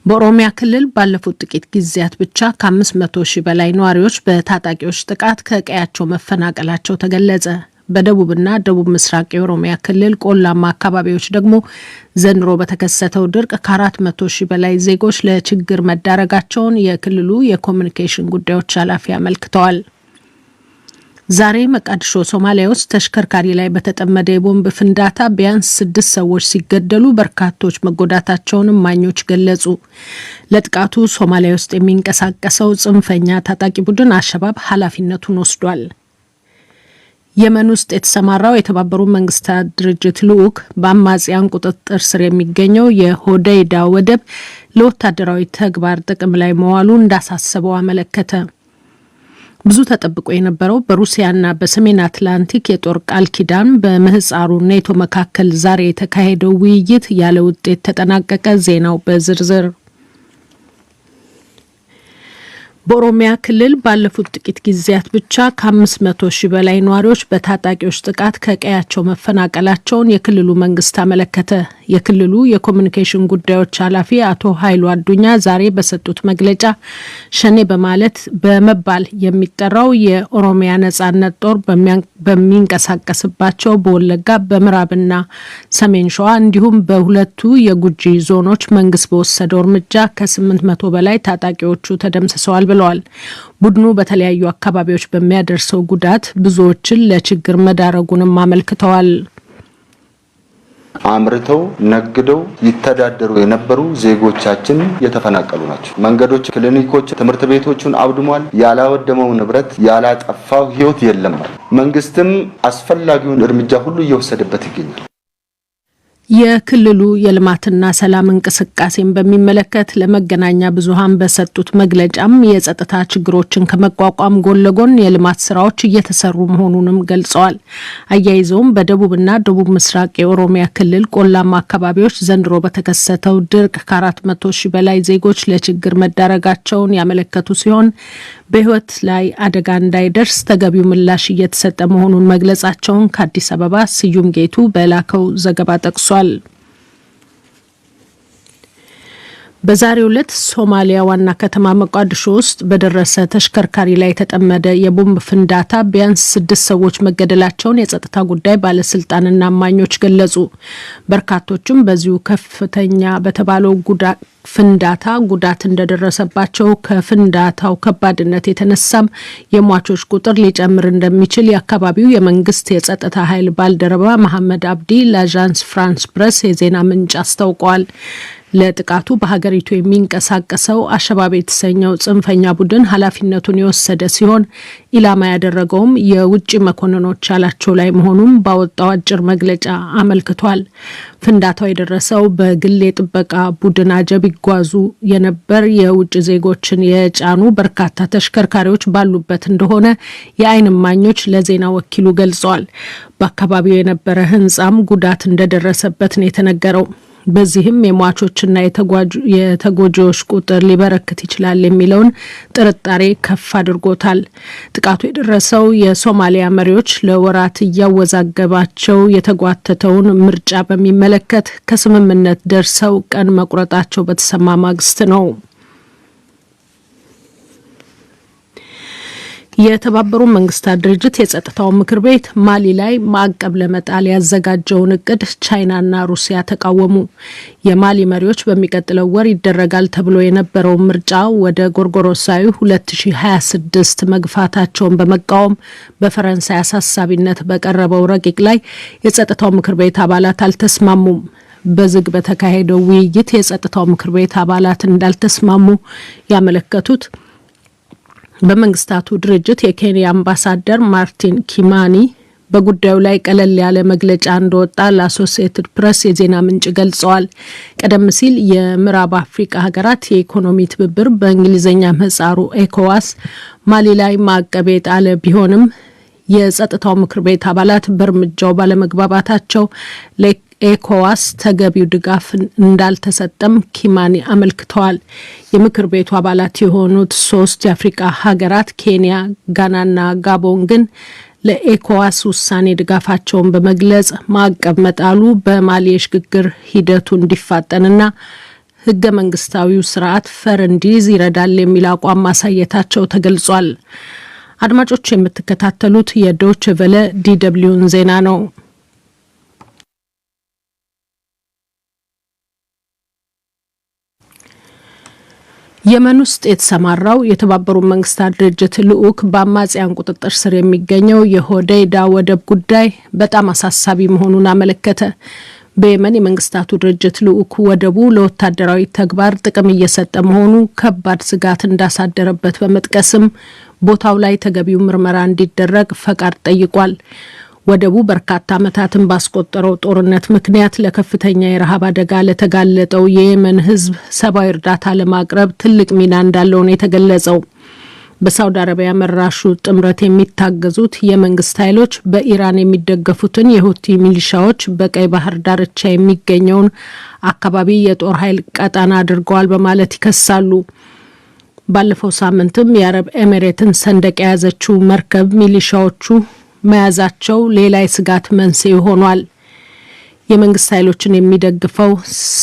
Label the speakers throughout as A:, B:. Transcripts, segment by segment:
A: በኦሮሚያ ክልል ባለፉት ጥቂት ጊዜያት ብቻ ከ500 ሺህ በላይ ነዋሪዎች በታጣቂዎች ጥቃት ከቀያቸው መፈናቀላቸው ተገለጸ። በደቡብና ደቡብ ምስራቅ የኦሮሚያ ክልል ቆላማ አካባቢዎች ደግሞ ዘንድሮ በተከሰተው ድርቅ ከ400 ሺህ በላይ ዜጎች ለችግር መዳረጋቸውን የክልሉ የኮሚኒኬሽን ጉዳዮች ኃላፊ አመልክተዋል። ዛሬ መቃዲሾ ሶማሊያ ውስጥ ተሽከርካሪ ላይ በተጠመደ የቦምብ ፍንዳታ ቢያንስ 6 ሰዎች ሲገደሉ በርካቶች መጎዳታቸውን እማኞች ገለጹ። ለጥቃቱ ሶማሊያ ውስጥ የሚንቀሳቀሰው ጽንፈኛ ታጣቂ ቡድን አሸባብ ኃላፊነቱን ወስዷል። የመን ውስጥ የተሰማራው የተባበሩት መንግስታት ድርጅት ልዑክ በአማጽያን ቁጥጥር ስር የሚገኘው የሆዴይዳ ወደብ ለወታደራዊ ተግባር ጥቅም ላይ መዋሉ እንዳሳሰበው አመለከተ። ብዙ ተጠብቆ የነበረው በሩሲያና በሰሜን አትላንቲክ የጦር ቃል ኪዳን በምህጻሩ ኔቶ መካከል ዛሬ የተካሄደው ውይይት ያለ ውጤት ተጠናቀቀ። ዜናው በዝርዝር። በኦሮሚያ ክልል ባለፉት ጥቂት ጊዜያት ብቻ ከ500 ሺህ በላይ ነዋሪዎች በታጣቂዎች ጥቃት ከቀያቸው መፈናቀላቸውን የክልሉ መንግስት አመለከተ። የክልሉ የኮሚኒኬሽን ጉዳዮች ኃላፊ አቶ ኃይሉ አዱኛ ዛሬ በሰጡት መግለጫ ሸኔ በመባል የሚጠራው የኦሮሚያ ነጻነት ጦር በሚንቀሳቀስባቸው በወለጋ በምዕራብና ሰሜን ሸዋ እንዲሁም በሁለቱ የጉጂ ዞኖች መንግስት በወሰደው እርምጃ ከ800 በላይ ታጣቂዎቹ ተደምስሰዋል ብለዋል። ቡድኑ በተለያዩ አካባቢዎች በሚያደርሰው ጉዳት ብዙዎችን ለችግር መዳረጉንም አመልክተዋል።
B: አምርተው ነግደው ይተዳደሩ የነበሩ ዜጎቻችን የተፈናቀሉ ናቸው። መንገዶች፣ ክሊኒኮች፣ ትምህርት ቤቶችን አውድሟል። ያላወደመው ንብረት ያላጠፋው ህይወት የለም። መንግስትም አስፈላጊውን እርምጃ ሁሉ እየወሰደበት ይገኛል።
A: የክልሉ የልማትና ሰላም እንቅስቃሴን በሚመለከት ለመገናኛ ብዙሃን በሰጡት መግለጫም የጸጥታ ችግሮችን ከመቋቋም ጎን ለጎን የልማት ስራዎች እየተሰሩ መሆኑንም ገልጸዋል። አያይዘውም በደቡብና ደቡብ ምስራቅ የኦሮሚያ ክልል ቆላማ አካባቢዎች ዘንድሮ በተከሰተው ድርቅ ከ400 ሺህ በላይ ዜጎች ለችግር መዳረጋቸውን ያመለከቱ ሲሆን በህይወት ላይ አደጋ እንዳይደርስ ተገቢው ምላሽ እየተሰጠ መሆኑን መግለጻቸውን ከአዲስ አበባ ስዩም ጌቱ በላከው ዘገባ ጠቅሷል። በዛሬው ዕለት ሶማሊያ ዋና ከተማ መቃዲሾ ውስጥ በደረሰ ተሽከርካሪ ላይ የተጠመደ የቦምብ ፍንዳታ ቢያንስ 6 ሰዎች መገደላቸውን የጸጥታ ጉዳይ ባለስልጣንና አማኞች ገለጹ። በርካቶችም በዚሁ ከፍተኛ በተባለው ፍንዳታ ጉዳት እንደደረሰባቸው ከፍንዳታው ከባድነት የተነሳም የሟቾች ቁጥር ሊጨምር እንደሚችል የአካባቢው የመንግስት የጸጥታ ኃይል ባልደረባ መሐመድ አብዲ ለአዣንስ ፍራንስ ፕሬስ የዜና ምንጭ አስታውቀዋል። ለጥቃቱ በሀገሪቱ የሚንቀሳቀሰው አሸባብ የተሰኘው ጽንፈኛ ቡድን ኃላፊነቱን የወሰደ ሲሆን ኢላማ ያደረገውም የውጭ መኮንኖች ያላቸው ላይ መሆኑን ባወጣው አጭር መግለጫ አመልክቷል። ፍንዳታው የደረሰው በግል የጥበቃ ቡድን አጀብ ይጓዙ የነበር የውጭ ዜጎችን የጫኑ በርካታ ተሽከርካሪዎች ባሉበት እንደሆነ የዓይን እማኞች ለዜና ወኪሉ ገልጸዋል። በአካባቢው የነበረ ህንጻም ጉዳት እንደደረሰበት ነው የተነገረው። በዚህም የሟቾችና የተጎጂዎች ቁጥር ሊበረክት ይችላል የሚለውን ጥርጣሬ ከፍ አድርጎታል። ጥቃቱ የደረሰው የሶማሊያ መሪዎች ለወራት እያወዛገባቸው የተጓተተውን ምርጫ በሚመለከት ከስምምነት ደርሰው ቀን መቁረጣቸው በተሰማ ማግስት ነው። የተባበሩት መንግስታት ድርጅት የጸጥታው ምክር ቤት ማሊ ላይ ማዕቀብ ለመጣል ያዘጋጀውን እቅድ ቻይናና ሩሲያ ተቃወሙ። የማሊ መሪዎች በሚቀጥለው ወር ይደረጋል ተብሎ የነበረው ምርጫ ወደ ጎርጎሮሳዊ 2026 መግፋታቸውን በመቃወም በፈረንሳይ አሳሳቢነት በቀረበው ረቂቅ ላይ የጸጥታው ምክር ቤት አባላት አልተስማሙም። በዝግ በተካሄደው ውይይት የጸጥታው ምክር ቤት አባላት እንዳልተስማሙ ያመለከቱት በመንግስታቱ ድርጅት የኬንያ አምባሳደር ማርቲን ኪማኒ በጉዳዩ ላይ ቀለል ያለ መግለጫ እንደወጣ ለአሶሲኤትድ ፕሬስ የዜና ምንጭ ገልጸዋል። ቀደም ሲል የምዕራብ አፍሪካ ሀገራት የኢኮኖሚ ትብብር በእንግሊዝኛ ምህጻሩ ኤኮዋስ ማሊ ላይ ማዕቀብ የጣለ ቢሆንም የጸጥታው ምክር ቤት አባላት በእርምጃው ባለመግባባታቸው ኤኮዋስ ተገቢው ድጋፍ እንዳልተሰጠም ኪማኒ አመልክተዋል። የምክር ቤቱ አባላት የሆኑት 3 የአፍሪካ ሀገራት ኬንያ፣ ጋናና ጋቦን ግን ለኤኮዋስ ውሳኔ ድጋፋቸውን በመግለጽ ማዕቀብ መጣሉ በማሊ የሽግግር ሂደቱ እንዲፋጠንና ህገ መንግስታዊው ስርዓት ፈር እንዲይዝ ይረዳል የሚል አቋም ማሳየታቸው ተገልጿል። አድማጮች የምትከታተሉት የዶይቼ ቬለ ዲደብሊውን ዜና ነው። የመን ውስጥ የተሰማራው የተባበሩት መንግስታት ድርጅት ልዑክ በአማጽያን ቁጥጥር ስር የሚገኘው የሆዴይዳ ወደብ ጉዳይ በጣም አሳሳቢ መሆኑን አመለከተ። በየመን የመንግስታቱ ድርጅት ልዑክ ወደቡ ለወታደራዊ ተግባር ጥቅም እየሰጠ መሆኑ ከባድ ስጋት እንዳሳደረበት በመጥቀስም ቦታው ላይ ተገቢው ምርመራ እንዲደረግ ፈቃድ ጠይቋል። ወደቡ በርካታ ዓመታትን ባስቆጠረው ጦርነት ምክንያት ለከፍተኛ የረሃብ አደጋ ለተጋለጠው የየመን ህዝብ ሰብአዊ እርዳታ ለማቅረብ ትልቅ ሚና እንዳለው ነው የተገለጸው። በሳውዲ አረቢያ መራሹ ጥምረት የሚታገዙት የመንግስት ኃይሎች በኢራን የሚደገፉትን የሁቲ ሚሊሻዎች በቀይ ባህር ዳርቻ የሚገኘውን አካባቢ የጦር ኃይል ቀጠና አድርገዋል በማለት ይከሳሉ። ባለፈው ሳምንትም የአረብ ኤሚሬትን ሰንደቅ የያዘችው መርከብ ሚሊሻዎቹ መያዛቸው ሌላ የስጋት መንስኤ ሆኗል። የመንግስት ኃይሎችን የሚደግፈው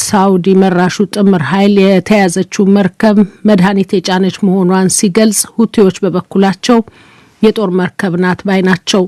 A: ሳውዲ መራሹ ጥምር ኃይል የተያዘችው መርከብ መድኃኒት የጫነች መሆኗን ሲገልጽ፣ ሁቲዎች በበኩላቸው የጦር መርከብ ናት ባይ ናቸው።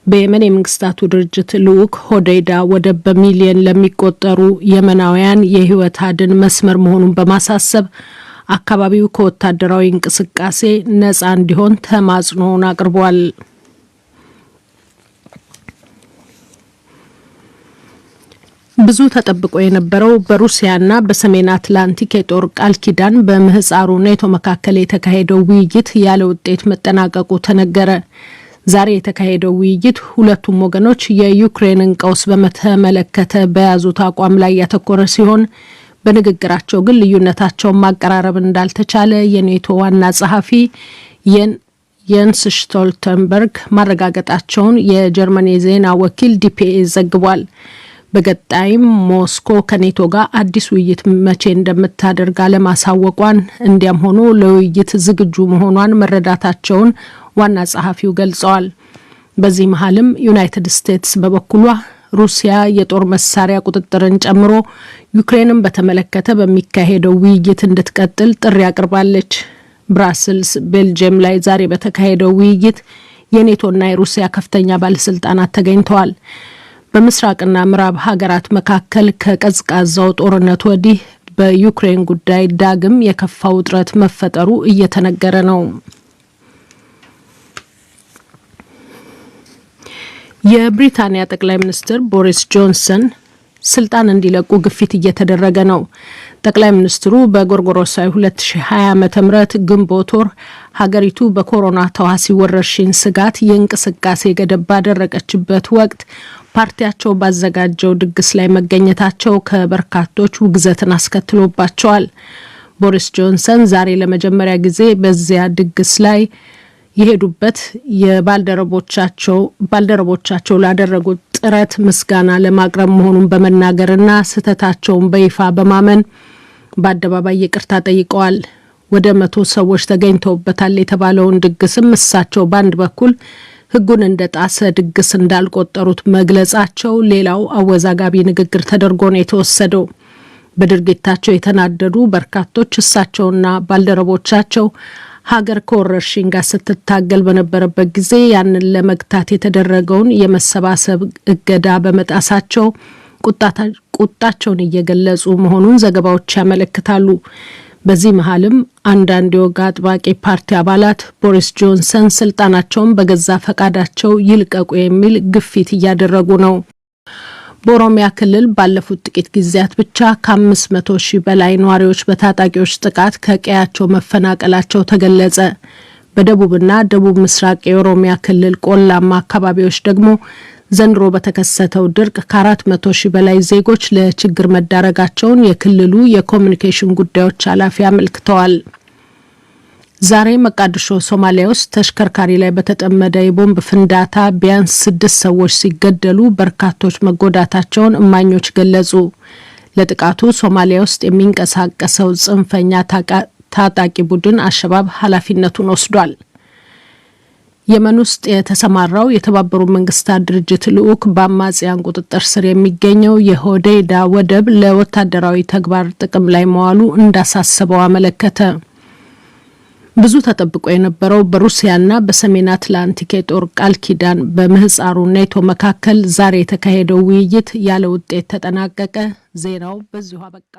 A: በየመን የመንግስታቱ ድርጅት ልዑክ ሆዴይዳ ወደብ በሚሊዮን ለሚቆጠሩ የመናውያን የህይወት አድን መስመር መሆኑን በማሳሰብ አካባቢው ከወታደራዊ እንቅስቃሴ ነጻ እንዲሆን ተማጽኖውን አቅርቧል። ብዙ ተጠብቆ የነበረው በሩሲያና በሰሜን አትላንቲክ የጦር ቃል ኪዳን በምህጻሩ ኔቶ መካከል የተካሄደው ውይይት ያለ ውጤት መጠናቀቁ ተነገረ። ዛሬ የተካሄደው ውይይት ሁለቱም ወገኖች የዩክሬንን ቀውስ በተመለከተ በያዙት አቋም ላይ ያተኮረ ሲሆን በንግግራቸው ግን ልዩነታቸውን ማቀራረብ እንዳልተቻለ የኔቶ ዋና ጸሐፊ የንስ ስቶልተንበርግ ማረጋገጣቸውን የጀርመን የዜና ወኪል ዲፒኤ ዘግቧል። በቀጣይም ሞስኮ ከኔቶ ጋር አዲስ ውይይት መቼ እንደምታደርግ አለማሳወቋን እንዲያም ሆኖ ለውይይት ዝግጁ መሆኗን መረዳታቸውን ዋና ጸሐፊው ገልጸዋል። በዚህ መሀልም ዩናይትድ ስቴትስ በበኩሏ ሩሲያ የጦር መሳሪያ ቁጥጥርን ጨምሮ ዩክሬንን በተመለከተ በሚካሄደው ውይይት እንድትቀጥል ጥሪ አቅርባለች። ብራስልስ ቤልጅየም ላይ ዛሬ በተካሄደው ውይይት የኔቶና የሩሲያ ከፍተኛ ባለስልጣናት ተገኝተዋል። በምስራቅና ምዕራብ ሀገራት መካከል ከቀዝቃዛው ጦርነት ወዲህ በዩክሬን ጉዳይ ዳግም የከፋ ውጥረት መፈጠሩ እየተነገረ ነው። የብሪታንያ ጠቅላይ ሚኒስትር ቦሪስ ጆንሰን ስልጣን እንዲለቁ ግፊት እየተደረገ ነው። ጠቅላይ ሚኒስትሩ በጎርጎሮሳዊ 2020 ዓ.ም ግንቦት ወር ሀገሪቱ በኮሮና ተዋሲ ወረርሽኝ ስጋት የእንቅስቃሴ ገደብ ባደረገችበት ወቅት ፓርቲያቸው ባዘጋጀው ድግስ ላይ መገኘታቸው ከበርካቶች ውግዘትን አስከትሎባቸዋል። ቦሪስ ጆንሰን ዛሬ ለመጀመሪያ ጊዜ በዚያ ድግስ ላይ የሄዱበት ባልደረቦቻቸው ላደረጉት ጥረት ምስጋና ለማቅረብ መሆኑን በመናገርና ስህተታቸውን በይፋ በማመን በአደባባይ ይቅርታ ጠይቀዋል። ወደ 100 ሰዎች ተገኝተውበታል የተባለውን ድግስም እሳቸው በአንድ በኩል ሕጉን እንደጣሰ ድግስ እንዳልቆጠሩት መግለጻቸው ሌላው አወዛጋቢ ንግግር ተደርጎ ነው የተወሰደው። በድርጊታቸው የተናደዱ በርካቶች እሳቸውና ባልደረቦቻቸው ሀገር ከወረርሽኝ ጋር ስትታገል በነበረበት ጊዜ ያንን ለመግታት የተደረገውን የመሰባሰብ እገዳ በመጣሳቸው ቁጣቸውን እየገለጹ መሆኑን ዘገባዎች ያመለክታሉ። በዚህ መሀልም አንዳንድ የወግ አጥባቂ ፓርቲ አባላት ቦሪስ ጆንሰን ስልጣናቸውን በገዛ ፈቃዳቸው ይልቀቁ የሚል ግፊት እያደረጉ ነው። በኦሮሚያ ክልል ባለፉት ጥቂት ጊዜያት ብቻ ከ500 ሺህ በላይ ነዋሪዎች በታጣቂዎች ጥቃት ከቀያቸው መፈናቀላቸው ተገለጸ። በደቡብና ደቡብ ምስራቅ የኦሮሚያ ክልል ቆላማ አካባቢዎች ደግሞ ዘንድሮ በተከሰተው ድርቅ ከ400 ሺህ በላይ ዜጎች ለችግር መዳረጋቸውን የክልሉ የኮሚኒኬሽን ጉዳዮች ኃላፊ አመልክተዋል። ዛሬ መቃድሾ ሶማሊያ ውስጥ ተሽከርካሪ ላይ በተጠመደ የቦምብ ፍንዳታ ቢያንስ 6 ሰዎች ሲገደሉ በርካቶች መጎዳታቸውን እማኞች ገለጹ። ለጥቃቱ ሶማሊያ ውስጥ የሚንቀሳቀሰው ጽንፈኛ ታጣቂ ቡድን አሸባብ ኃላፊነቱን ወስዷል። የመን ውስጥ የተሰማራው የተባበሩት መንግስታት ድርጅት ልዑክ በአማጽያን ቁጥጥር ስር የሚገኘው የሆዴይዳ ወደብ ለወታደራዊ ተግባር ጥቅም ላይ መዋሉ እንዳሳሰበው አመለከተ። ብዙ ተጠብቆ የነበረው በሩሲያና በሰሜን አትላንቲክ የጦር ቃል ኪዳን በምህጻሩ ኔቶ መካከል ዛሬ የተካሄደው ውይይት ያለ ውጤት ተጠናቀቀ። ዜናው በዚሁ አበቃ።